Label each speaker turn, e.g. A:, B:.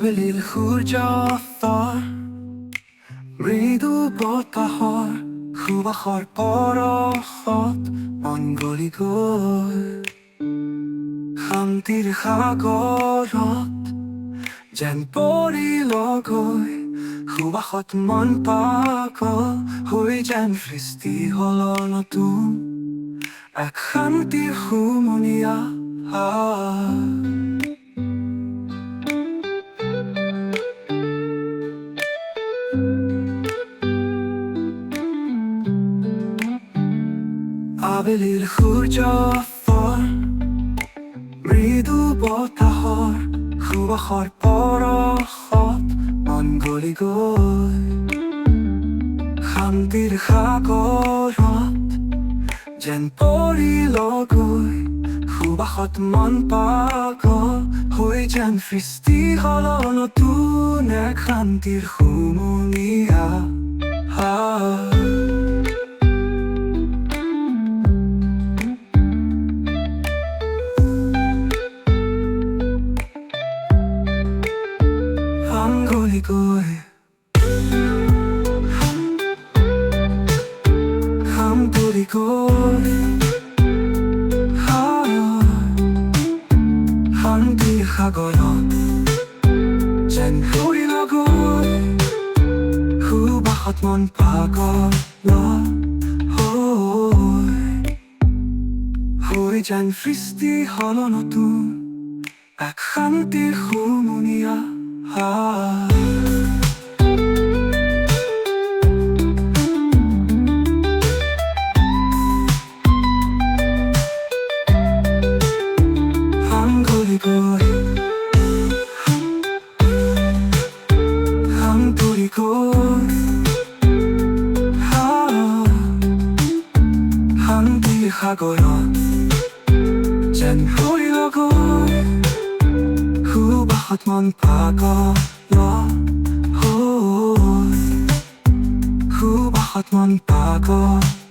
A: আবেলিৰ সূৰ্যাস্তৰ মৃদু বতাহৰ সুবাসৰ পৰশত মন গলি গৈ শান্তিৰ সাগৰত যেন পৰিল গৈ সুবাসত মন পাগল হৈ যেন সৃষ্টি হ'ল নতুন এক শান্তিৰ হুমুনিয়া আবেলিৰ সূৰ্যাস্তৰ মৃদু বতাহৰ সুবাসৰ পৰশত মন গলি গৈ শান্তিৰ সাগৰত যেন পৰিল গৈ সুবাসত মন পাগল হৈ যেন সৃষ্টি হ'ল নতুন এক শান্তিৰ হুমুনিয়া গলি গৈ গলি গৈ শান্তিৰ সাগৰত যেন পৰিল গৈ সুবাসত মন পাগল হৈ যেন সৃষ্টি হ'ল নতুন এক শান্তিৰ হুমুনিয়া গলি গৈ গলি গৈ শান্তিৰ সাগৰত যেন পৰিল গৈ সুবাসত মন পাগল সুবাসত মন পাগল